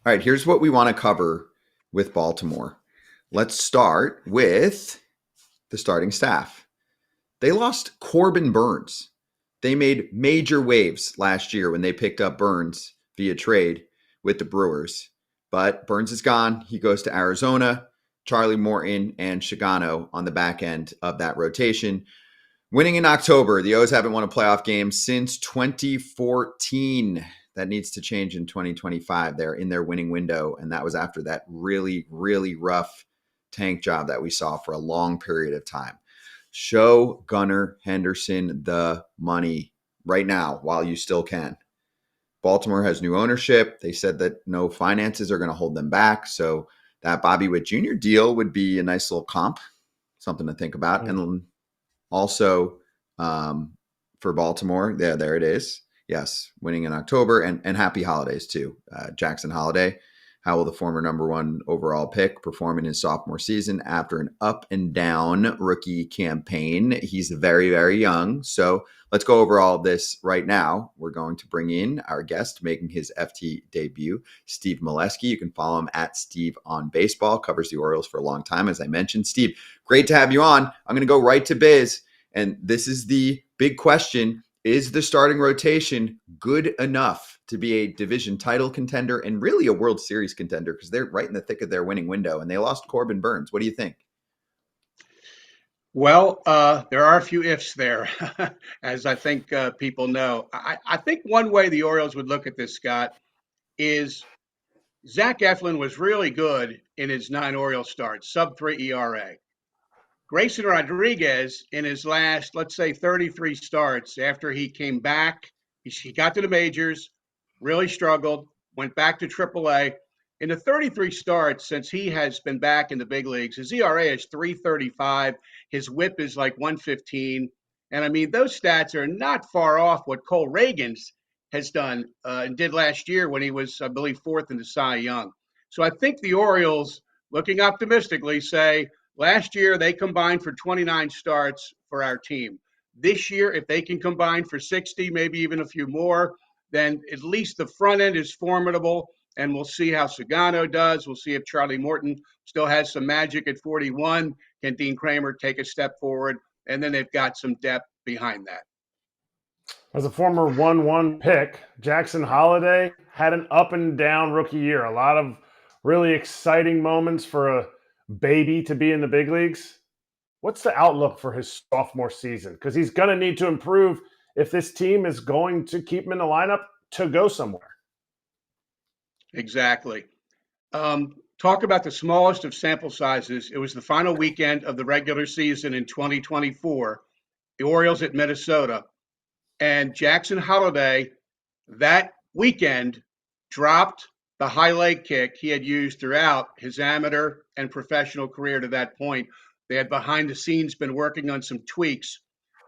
All right, here's what we want to cover with Baltimore. Let's start with the starting staff. They lost Corbin Burnes. They made major waves last year when they picked up Burnes via trade with the Brewers. But Burnes is gone. He goes to Arizona. Charlie Morton and Shigano on the back end of that rotation. Winning in October, the O's haven't won a playoff game since 2014. That needs to change in 2025. They're in their winning window, and that was after that really, really rough tank job that we saw for a long period of time. Show Gunnar Henderson the money right now while you still can. Baltimore has new ownership. They said that no finances are going to hold them back. So that Bobby Witt Jr. deal would be a nice little comp, something to think about. And also for Baltimore, there it is. Yes, winning in October and happy holidays too. Jackson Holliday. How will the former number one overall pick perform in his sophomore season after an up and down rookie campaign? He's very, very young. So let's go over all of this right now. We're going to bring in our guest making his FT debut, Steve Melewski. You can follow him at Steve on Baseball, covers the Orioles for a long time, as I mentioned. Steve, great to have you on. I'm going to go right to biz. And this is the big question. Is the starting rotation good enough to be a division title contender and really a World Series contender? Because they're right in the thick of their winning window, and they lost Corbin Burnes. What do you think? Well, there are a few ifs there, as I think people know. I think one way the Orioles would look at this, Scott, is Zach Eflin was really good in his 9 Oriole starts, sub-3 ERA. Grayson Rodriguez, in his last, let's say, 33 starts after he came back, he got to the majors, really struggled, went back to AAA. In the 33 starts since he has been back in the big leagues, his ERA is 3.35. His whip is like 1.15. And I mean, those stats are not far off what Cole Reagans has done and did last year when he was, I believe, fourth in the Cy Young. So I think the Orioles, looking optimistically, say, last year, they combined for 29 starts for our team. This year, if they can combine for 60, maybe even a few more, then at least the front end is formidable. And we'll see how Sagano does. We'll see if Charlie Morton still has some magic at 41. Can Dean Kramer take a step forward? And then they've got some depth behind that. As a former 1-1 pick, Jackson Holliday had an up and down rookie year. A lot of really exciting moments for a baby to be in the big leagues. What's the outlook for his sophomore season? Because he's going to need to improve if this team is going to keep him in the lineup to go somewhere. Exactly. Talk about the smallest of sample sizes. It was the final weekend of the regular season in 2024. The Orioles at Minnesota. And Jackson Holliday that weekend dropped the high leg kick he had used throughout his amateur and professional career to that point. They had behind the scenes been working on some tweaks,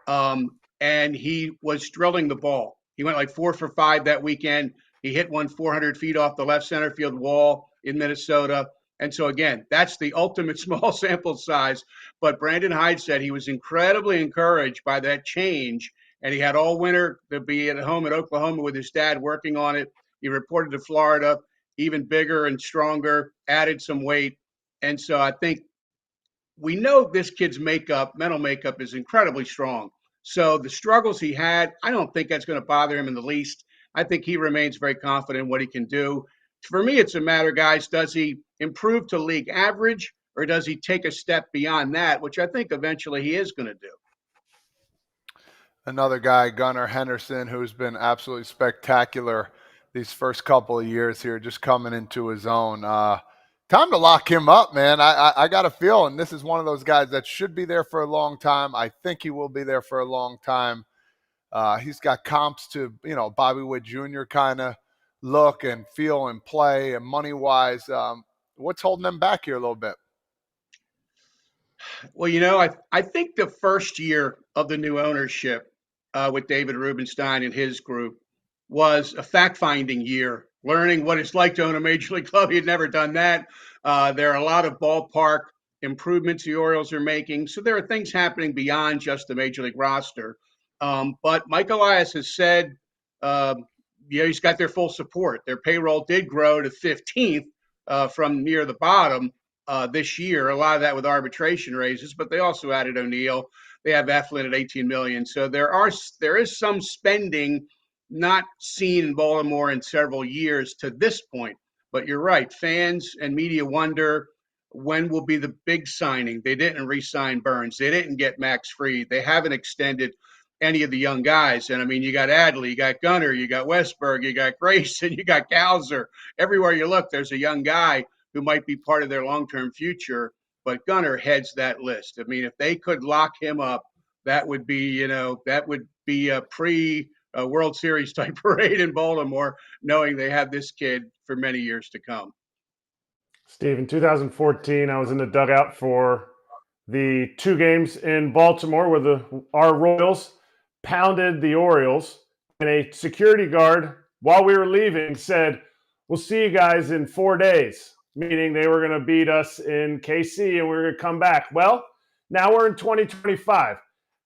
and he was drilling the ball. He went like 4 for 5 that weekend. He hit one 400 feet off the left center field wall in Minnesota. And so, again, that's the ultimate small sample size. But Brandon Hyde said he was incredibly encouraged by that change. And he had all winter to be at home in Oklahoma with his dad working on it. He reported to Florida, even bigger and stronger, added some weight. And so I think we know this kid's mental makeup is incredibly strong. So the struggles he had, I don't think that's going to bother him in the least. I think he remains very confident in what he can do. For me, it's a matter, guys, does he improve to league average or does he take a step beyond that, which I think eventually he is going to do. Another guy, Gunnar Henderson, who's been absolutely spectacular these first couple of years here, just coming into his own. Time to lock him up, man. I got a feeling this is one of those guys that should be there for a long time. I think he will be there for a long time. He's got comps to, Bobby Witt Jr. kind of look and feel and play and money-wise. What's holding them back here a little bit? Well, I think the first year of the new ownership with David Rubenstein and his group was a fact-finding year, learning what it's like to own a major league club. He had never done that. There are a lot of ballpark improvements the Orioles are making. So there are things happening beyond just the major league roster. But Mike Elias has said he's got their full support. Their payroll did grow to 15th from near the bottom this year. A lot of that with arbitration raises, but they also added O'Neill. They have Eflin at $18 million. So there is some spending not seen in Baltimore in several years to this point. But you're right. Fans and media wonder, when will be the big signing? They didn't re-sign Burnes. They didn't get Max Fried. They haven't extended any of the young guys. And I mean, you got Adley, you got Gunnar, you got Westberg, you got Grayson, you got Galzer. Everywhere you look, there's a young guy who might be part of their long-term future. But Gunnar heads that list. I mean, if they could lock him up, that would be a World Series type parade in Baltimore, knowing they have this kid for many years to come. Steve, in 2014, I was in the dugout for the 2 games in Baltimore where our Royals pounded the Orioles, and a security guard, while we were leaving, said, "We'll see you guys in 4 days," meaning they were going to beat us in KC and we were going to come back. Well, now we're in 2025.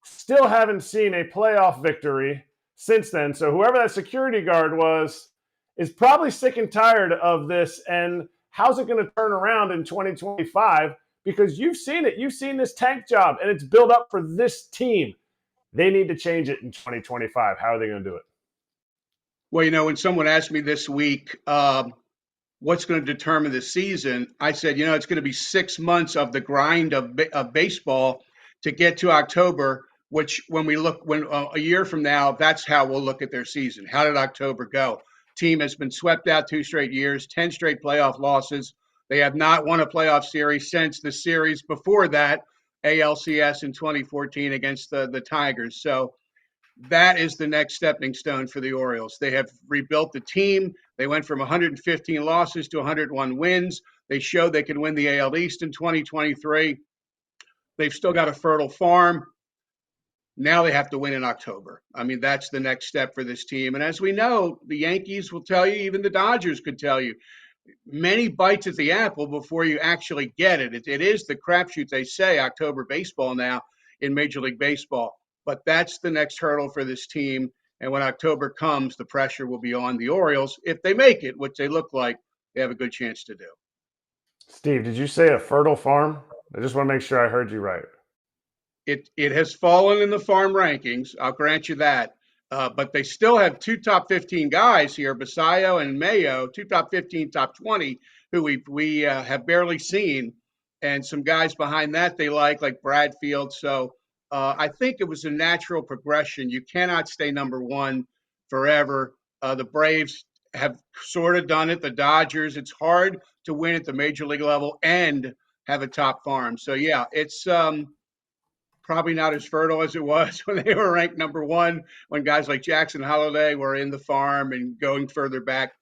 Still haven't seen a playoff victory since then. So whoever that security guard was is probably sick and tired of this. And how's it going to turn around in 2025? Because you've seen it. You've seen this tank job, and it's built up for this team. They need to change it in 2025. How are they going to do it? Well, when someone asked me this week, what's going to determine the season, I said, it's going to be 6 months of the grind of baseball to get to October, which when a year from now, that's how we'll look at their season. How did October go? Team has been swept out 2 straight years, 10 straight playoff losses. They have not won a playoff series since the series before that, ALCS in 2014 against the Tigers. So that is the next stepping stone for the Orioles. They have rebuilt the team. They went from 115 losses to 101 wins. They showed they can win the AL East in 2023. They've still got a fertile farm. Now they have to win in October. I mean, that's the next step for this team. And as we know, the Yankees will tell you, even the Dodgers could tell you, many bites at the apple before you actually get it. It is the crapshoot, they say, October baseball now in Major League Baseball. But that's the next hurdle for this team. And when October comes, the pressure will be on the Orioles. If they make it, which they look like, they have a good chance to do. Steve, did you say a fertile farm? I just want to make sure I heard you right. It has fallen in the farm rankings. I'll grant you that. But they still have 2 top 15 guys here, Basayo and Mayo, 2 top 15, top 20, who we have barely seen. And some guys behind that they like Bradfield. So I think it was a natural progression. You cannot stay number 1 forever. The Braves have sort of done it. The Dodgers, it's hard to win at the major league level and have a top farm. So, yeah, it's probably not as fertile as it was when they were ranked number 1, when guys like Jackson Holliday were in the farm and going further back,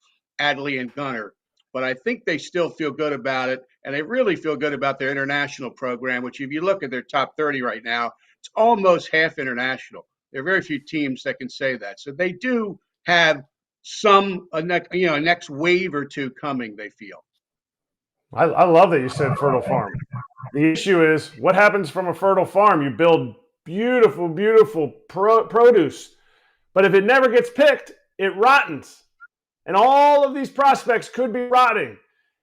Adley and Gunnar. But I think they still feel good about it, and they really feel good about their international program, which if you look at their top 30 right now, it's almost half international. There are very few teams that can say that. So they do have a next wave or 2 coming, they feel. I love that you said fertile farm. The issue is, what happens from a fertile farm? You build beautiful, beautiful produce. But if it never gets picked, it rottens. And all of these prospects could be rotting.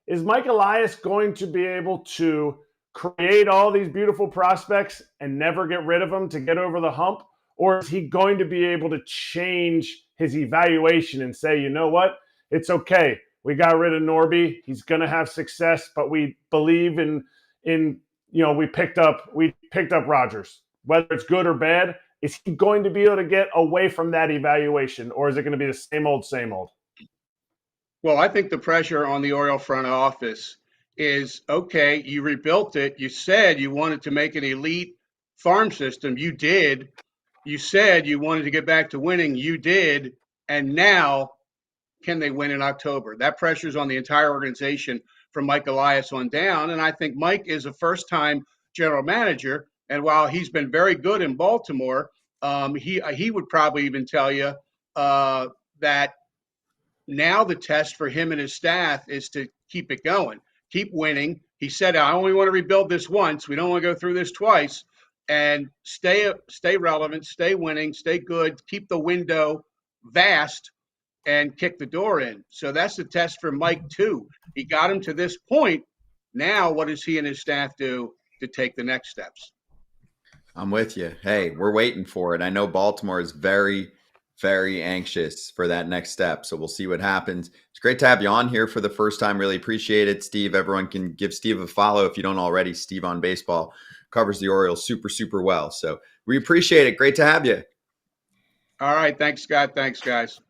Is Mike Elias going to be able to create all these beautiful prospects and never get rid of them to get over the hump? Or is he going to be able to change his evaluation and say, you know what? It's okay. We got rid of Norby. He's going to have success, but we believe we picked up Rodgers. Whether it's good or bad, is he going to be able to get away from that evaluation, or is it going to be the same old, same old? Well, I think the pressure on the Oriole front office is, okay, you rebuilt it. You said you wanted to make an elite farm system. You did. You said you wanted to get back to winning. You did. And now, can they win in October? That pressure's on the entire organization from Mike Elias on down. And I think Mike is a first-time general manager. And while he's been very good in Baltimore, he would probably even tell you that now the test for him and his staff is to keep it going, keep winning. He said, I only want to rebuild this once. We don't want to go through this twice. And stay relevant, stay winning, stay good, keep the window vast. and kick the door in. So that's the test for Mike too. He got him to this point. Now, what does he and his staff do to take the next steps? I'm with you. Hey, we're waiting for it. I know Baltimore is very, very anxious for that next step. So we'll see what happens. It's great to have you on here for the first time. Really appreciate it, Steve. Everyone can give Steve a follow if you don't already. Steve on Baseball covers the Orioles super, super well. So we appreciate it. Great to have you. All right. Thanks, Scott. Thanks, guys.